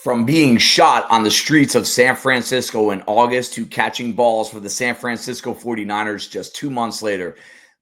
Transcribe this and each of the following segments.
From being shot on the streets of San Francisco in August to catching balls for the San Francisco 49ers just 2 months later.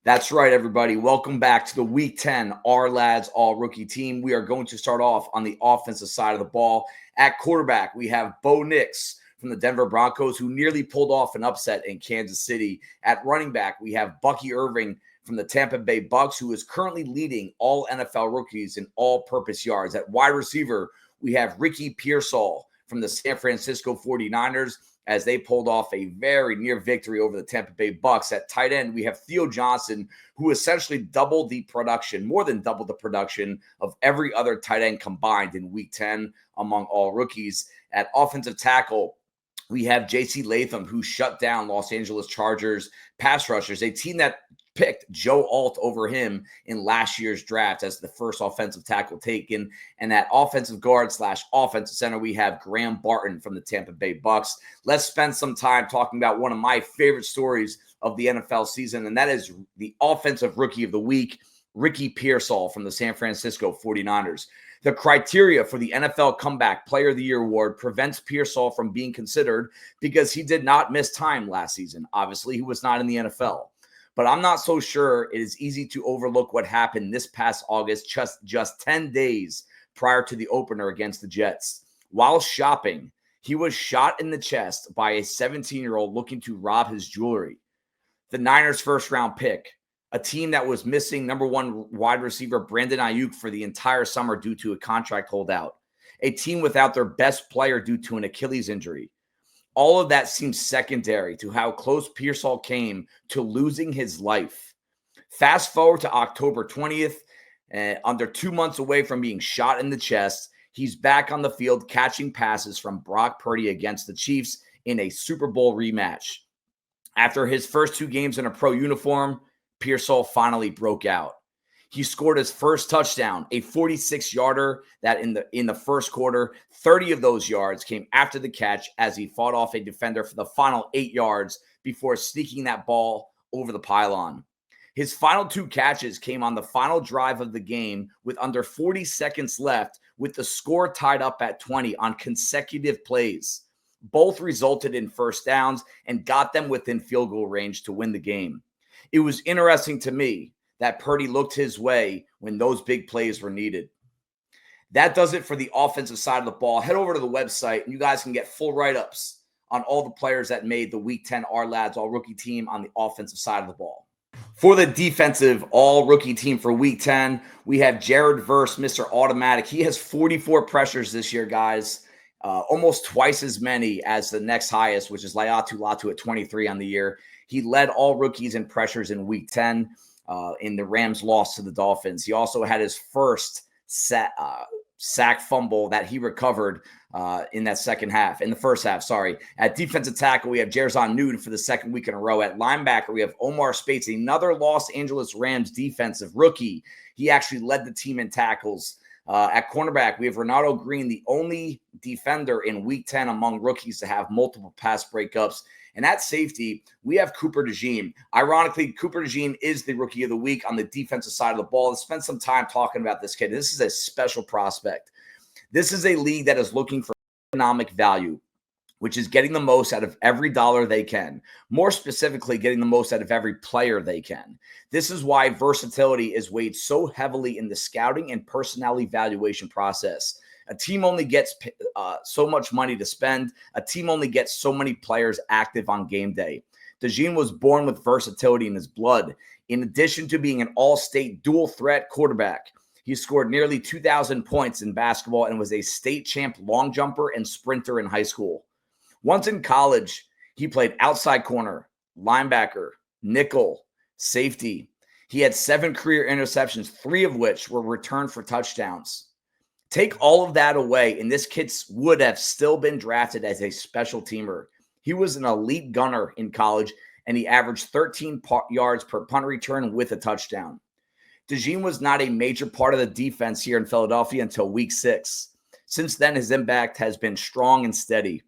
That's right, everybody. Welcome back to the Week 10 Ourlads All-Rookie Team. We are going to start off on the offensive side of the ball. At quarterback, we have Bo Nix from the Denver Broncos, who nearly pulled off an upset in Kansas City. At running back, we have Bucky Irving from the Tampa Bay Bucks, who is currently leading all NFL rookies in all-purpose yards. At wide receiver, we have Ricky Pearsall from the San Francisco 49ers as they pulled off a very near victory over the Tampa Bay Bucks. At tight end, we have Theo Johnson, who essentially more than doubled the production of every other tight end combined in Week 10 among all rookies. At offensive tackle, we have J.C. Latham, who shut down Los Angeles Chargers pass rushers, a team that picked Joe Alt over him in last year's draft as the first offensive tackle taken. And at offensive guard / offensive center, we have Graham Barton from the Tampa Bay Bucks. Let's spend some time talking about one of my favorite stories of the NFL season, and that is the offensive rookie of the week, Ricky Pearsall from the San Francisco 49ers. The criteria for the NFL Comeback Player of the Year award prevents Pearsall from being considered because he did not miss time last season. Obviously, he was not in the NFL. But I'm not so sure it is easy to overlook what happened this past August, just 10 days prior to the opener against the Jets. While shopping, he was shot in the chest by a 17-year-old looking to rob his jewelry. The Niners' first-round pick, a team that was missing number one wide receiver Brandon Ayuk for the entire summer due to a contract holdout, a team without their best player due to an Achilles injury. All of that seems secondary to how close Pearsall came to losing his life. Fast forward to October 20th, under 2 months away from being shot in the chest, he's back on the field catching passes from Brock Purdy against the Chiefs in a Super Bowl rematch. After his first 2 games in a pro uniform, Pearsall finally broke out. He scored his first touchdown, a 46-yarder that in the first quarter, 30 of those yards came after the catch as he fought off a defender for the final 8 yards before sneaking that ball over the pylon. His final 2 catches came on the final drive of the game with under 40 seconds left, with the score tied up at 20 on consecutive plays. Both resulted in first downs and got them within field goal range to win the game. It was interesting to me that Purdy looked his way when those big plays were needed. That does it for the offensive side of the ball. Head over to the website, and you guys can get full write-ups on all the players that made the Week 10 Ourlads All-Rookie Team on the offensive side of the ball. For the defensive All-Rookie Team for Week 10, we have Jared Verse, Mr. Automatic. He has 44 pressures this year, guys. Almost twice as many as the next highest, which is Laiatu Latu at 23 on the year. He led all rookies in pressures in Week 10. In the Rams' loss to the Dolphins. He also had his first sack fumble that he recovered in the first half. At defensive tackle, we have Jerzon Newton for the second week in a row. At linebacker, we have Omar Speights, another Los Angeles Rams defensive rookie. He actually led the team in tackles. At cornerback, we have Ronaldo Green, the only defender in Week 10 among rookies to have multiple pass breakups. And at safety, we have Cooper DeJean. Ironically, Cooper DeJean is the rookie of the week on the defensive side of the ball. Let's spend some time talking about this kid. This is a special prospect. This is a league that is looking for economic value, which is getting the most out of every dollar they can. More specifically, getting the most out of every player they can. This is why versatility is weighed so heavily in the scouting and personnel evaluation process. A team only gets so much money to spend. A team only gets so many players active on game day. DeJean was born with versatility in his blood. In addition to being an all-state dual-threat quarterback, he scored nearly 2,000 points in basketball and was a state champ long jumper and sprinter in high school. Once in college, he played outside corner, linebacker, nickel, safety. He had 7 career interceptions, 3 of which were returned for touchdowns. Take all of that away, and this kid would have still been drafted as a special teamer. He was an elite gunner in college, and he averaged 13 yards per punt return with a touchdown. DeJean was not a major part of the defense here in Philadelphia until Week 6. Since then, his impact has been strong and steady.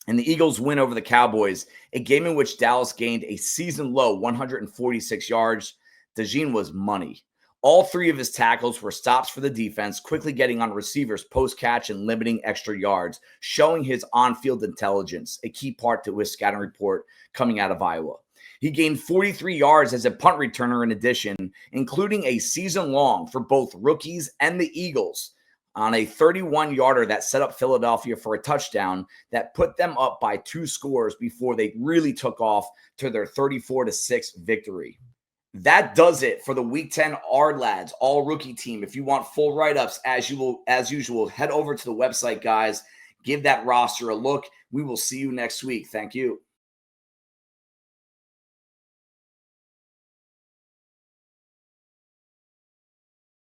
In the Eagles' win over the Cowboys, a game in which Dallas gained a season-low 146 yards, DeJean was money. All three of his tackles were stops for the defense, quickly getting on receivers post-catch and limiting extra yards, showing his on-field intelligence, a key part to his scouting report coming out of Iowa. He gained 43 yards as a punt returner in addition, including a season long for both rookies and the Eagles on a 31-yarder that set up Philadelphia for a touchdown that put them up by 2 scores before they really took off to their 34-6 victory. That does it for the Week 10 Ourlads all rookie team. If you want full write-ups, as usual, head over to the website, guys. Give that roster a look. We will see you next week. Thank you.